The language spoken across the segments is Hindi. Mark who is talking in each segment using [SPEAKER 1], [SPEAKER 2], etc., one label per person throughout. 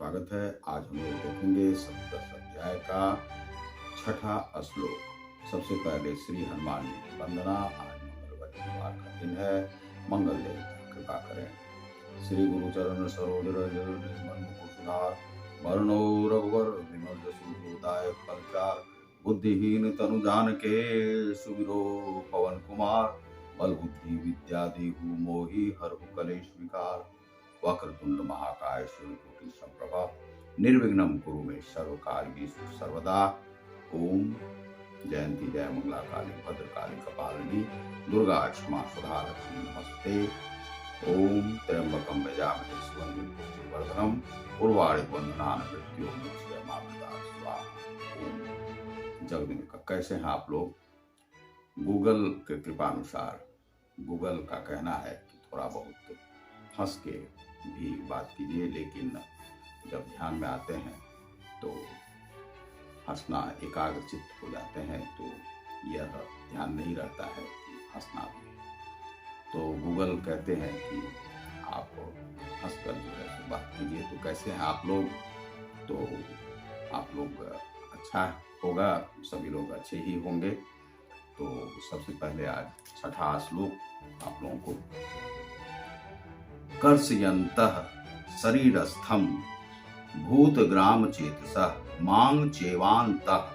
[SPEAKER 1] स्वागत है। आज हम लोग देखेंगे सप्तदश अध्याय का छठा श्लोक। सबसे पहले श्री हनुमान जी की वंदना। आज मंगलवार का दिन है। मंगल देवता कृपा करें। श्री गुरु चरण सरोज रज मन मुकुर सुधार वर्णो रघुवर विमल जसु जोदायक फलचार बुद्धिहीन तनु जान के सुमिरो पवन कुमार बल बुद्धि विद्या देहु मोहि हरहु कलेश विकार वक्रतुंड महाकाय सूर्यकोटि समप्रभा निर्विघ्नं कुरु मे सर्व कार्येषु सर्वदा। ओम जयंती जय मंगला काली भद्रकाली कपालिनी दुर्गा क्षमा सुधा लक्ष्मी नमस्ते। ओम त्र्यंबकं यजामहे सुगंधिं पुष्टिवर्धनम् उर्वारुक बंधनान् मृत्योर्मुक्षयमामृतात् स्वाहा। ओम। जगदीन का कैसे हैं आप लोग? गूगल के कृपानुसार गूगल का कहना है कि थोड़ा बहुत हंस के भी बात कीजिए, लेकिन जब ध्यान में आते हैं तो हंसना एकाग्रचित्त हो जाते हैं, तो यह ध्यान नहीं रहता है कि हंसना भी। तो गूगल कहते हैं कि आप हंसकर जो है बात कीजिए। तो कैसे हैं आप लोग? तो आप लोग अच्छा होगा, सभी लोग अच्छे ही होंगे। तो सबसे पहले आज छठा श्लोक आप लोगों को। कर्षयन्तः शरीरस्थं भूतग्राम चेतसः मां चैवान्तः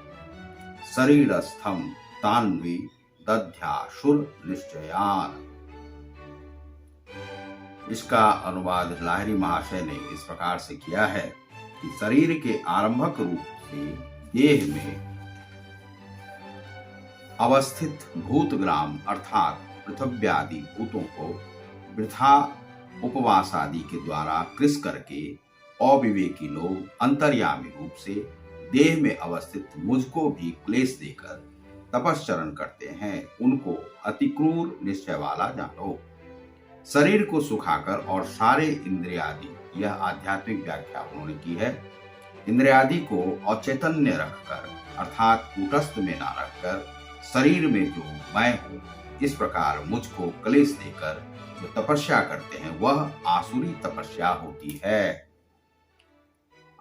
[SPEAKER 1] शरीरस्थं तान्वि दध्याशुर निश्चयान। इसका अनुवाद लाहिरी महाशय ने इस प्रकार से किया है कि शरीर के आरंभक रूप से देह में अवस्थित भूतग्राम अर्थात पृथ्व्यादि भूतों को वृथा उपवास आदि के द्वारा कृष करके अविवेकी लोग अंतर्यामी रूप से देह में अवस्थित मुझको भी क्लेश देकर तपश्चरण करते हैं, उनको अति क्रूर निश्चय वाला जानो। शरीर को सुखाकर और सारे इंद्रियादि, यह आध्यात्मिक व्याख्या उन्होंने की है, इंद्रियादि को अचैतन्य रखकर अर्थात कूटस्थ में ना रखकर शरीर में जो मैं हूँ इस प्रकार मुझको क्लेश देकर जो तपस्या करते हैं वह आसुरी तपस्या होती है।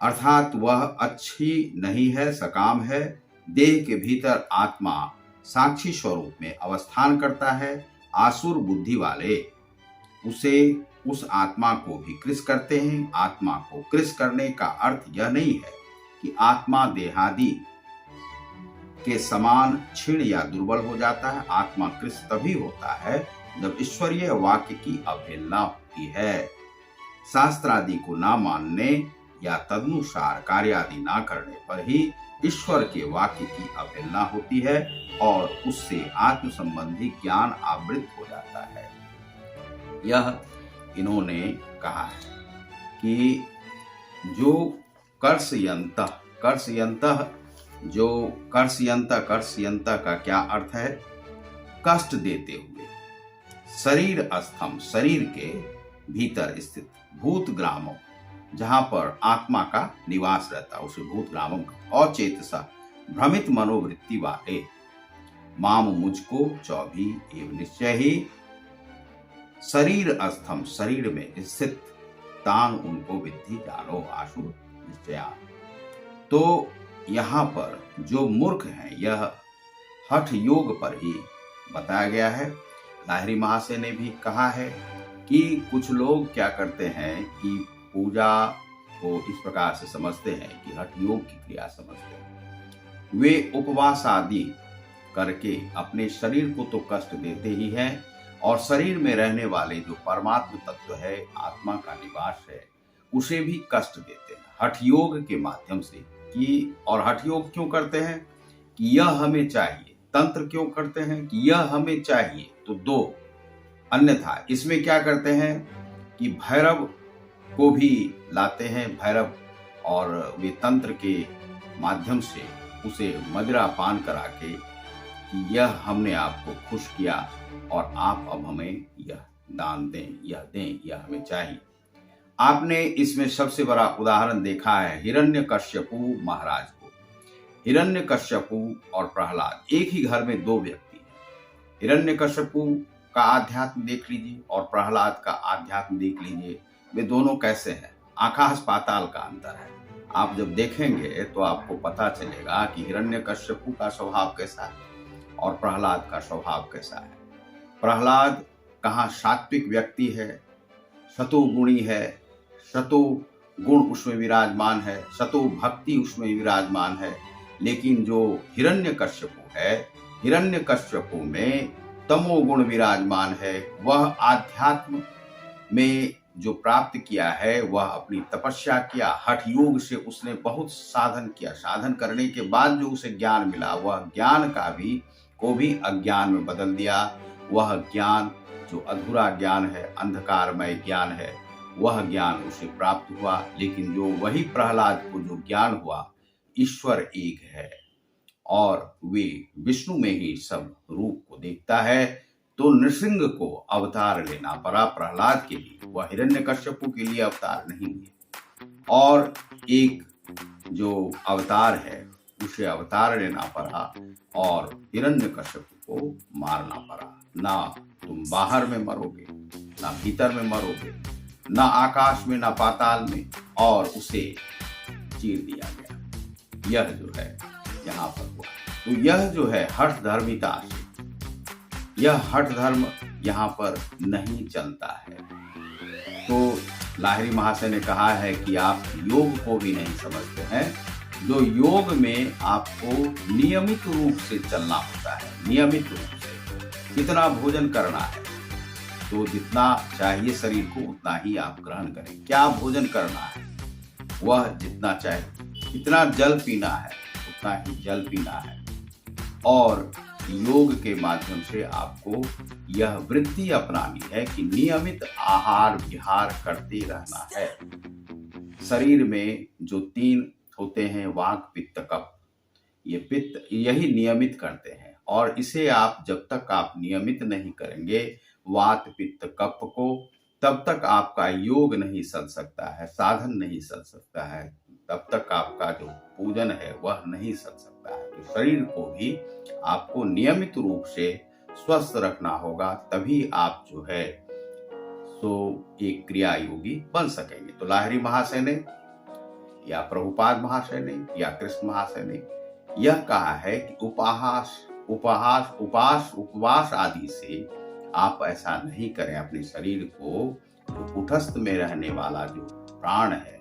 [SPEAKER 1] अर्थात वह अच्छी नहीं है, सकाम है। देह के भीतर आत्मा साक्षी स्वरूप में अवस्थान करता है। आसुर बुद्धि वाले उस आत्मा को भी कृष करते हैं। आत्मा को कृष करने का अर्थ यह नहीं है कि आत्मा देहादि के समान क्षीण या दुर्बल हो जाता है। आत्मा कृष तभी होता है जब ईश्वरीय वाक्य की अवहेलना होती है। शास्त्र आदि को ना मानने या तदनुसार कार्य आदि ना करने पर ही ईश्वर के वाक्य की अवहेलना होती है और उससे आत्म संबंधी ज्ञान आवृत हो जाता है। यह इन्होंने कहा है कि जो कर्षयंत का क्या अर्थ है? कष्ट देते हुए। शरीर स्थम, शरीर के भीतर स्थित, भूत ग्रामों, जहां पर आत्मा का निवास रहता है उसे भूत ग्रामों का। अचेतसा, भ्रमित मनोवृत्ति वाले। माम, मुझको, चौभी एवं निश्चय ही। शरीर स्थम, शरीर में स्थित, तान, उनको विद्धि जानो, आशु निश्चया। तो यहाँ पर जो मूर्ख हैं यह हठ योग पर ही बताया गया है। लाहिरी महाशय ने भी कहा है कि कुछ लोग क्या करते हैं कि पूजा को इस प्रकार से समझते हैं कि हठ योग की क्रिया समझते हैं। वे उपवास आदि करके अपने शरीर को तो कष्ट देते ही हैं और शरीर में रहने वाले जो परमात्म तत्व है, आत्मा का निवास है, उसे भी कष्ट देते हैं हठ योग के माध्यम से। कि और हठ योग क्यों करते हैं? कि यह हमें चाहिए। तंत्र क्यों करते हैं? कि यह हमें चाहिए तो दो, अन्यथा इसमें क्या करते हैं कि भैरव को भी लाते हैं, भैरव, और वे तंत्र के माध्यम से उसे मदिरा पान करा के कि यह हमने आपको खुश किया और आप अब हमें यह दान दें, यह दें, यह हमें चाहिए। आपने इसमें सबसे बड़ा उदाहरण देखा है हिरण्यकश्यपु महाराज को। हिरण्यकश्यपु और प्रहलाद, एक ही घर में दो व्यक्ति हैं। हिरण्यकश्यपु का आध्यात्म देख लीजिए और प्रहलाद का आध्यात्म देख लीजिए, वे दोनों कैसे हैं। आकाश पाताल का अंतर है। आप जब देखेंगे तो आपको पता चलेगा कि हिरण्यकश्यपु का स्वभाव कैसा है और प्रहलाद का स्वभाव कैसा है। प्रहलाद कहाँ सात्विक व्यक्ति है, सतोगुणी है, सतो गुण उसमें विराजमान है, सतो भक्ति उसमें विराजमान है। लेकिन जो हिरण्यकश्यपु है, हिरण्यकश्यपु में तमोगुण विराजमान है। वह आध्यात्म में जो प्राप्त किया है, वह अपनी तपस्या किया, हठ योग से उसने बहुत साधन किया। साधन करने के बाद जो उसे ज्ञान मिला, वह ज्ञान को भी अज्ञान में बदल दिया। वह ज्ञान जो अधूरा ज्ञान है, अंधकारमय ज्ञान है, वह ज्ञान उसे प्राप्त हुआ। लेकिन जो वही प्रहलाद को जो ज्ञान हुआ, ईश्वर एक है और वे विष्णु में ही सब रूप को देखता है, तो नृसिंह को अवतार लेना पड़ा प्रहलाद के लिए। वह हिरण्यकश्यपु के लिए अवतार नहीं है। और एक जो अवतार है उसे अवतार लेना पड़ा और हिरण्यकश्यपु को मारना पड़ा। ना तुम बाहर में मरोगे, ना भीतर में मरोगे, ना आकाश में, ना पाताल में, और उसे चीर दिया गया। यह जो है यहाँ पर हुआ। तो यह जो है हठ धर्मिता से, यह हठ धर्म यहाँ पर नहीं चलता है। तो लाहिरी महाशय ने कहा है कि आप योग को भी नहीं समझते हैं। जो योग में आपको नियमित रूप से चलना होता है, नियमित रूप से कितना भोजन करना है, तो जितना चाहिए शरीर को उतना ही आप ग्रहण करें। क्या भोजन करना है, वह जितना चाहिए। कितना जल पीना है, उतना ही जल पीना है। और योग के माध्यम से आपको यह वृत्ति अपनानी है कि नियमित आहार विहार करते रहना है। शरीर में जो 3 होते हैं, वाक पित्त कफ, ये पित्त यही नियमित करते हैं। और इसे आप जब तक आप नियमित नहीं करेंगे वात पित्त कफ को, तब तक आपका योग नहीं चल सकता है, साधन नहीं चल सकता है, तब तक आपका जो पूजन है वह नहीं चल सकता है। तो शरीर को भी आपको नियमित रूप से स्वस्थ रखना होगा, तभी आप जो है सो एक क्रिया योगी बन सकेंगे। तो लाहिरी महाशय ने या प्रभुपाद महाशय ने या कृष्ण महाशय ने यह कहा है कि उपवास आदि से आप ऐसा नहीं करें। अपने शरीर को जो कुटस्थ में रहने वाला जो प्राण है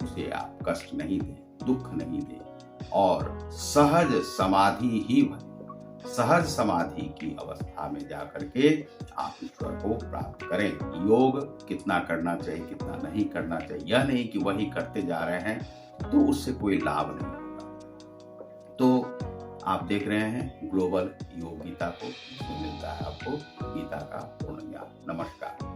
[SPEAKER 1] उसे आप कष्ट नहीं दें, दुख नहीं दें, और सहज समाधि ही बने। सहज समाधि की अवस्था में जाकर के आप ईश्वर को प्राप्त करें। योग कितना करना चाहिए, कितना नहीं करना चाहिए, यह नहीं कि वही करते जा रहे हैं तो उससे कोई लाभ नहीं होगा। तो आप देख रहे हैं ग्लोबल योग गीता को, जिसमें मिलता है आपको गीता का पूर्ण ज्ञान। नमस्कार।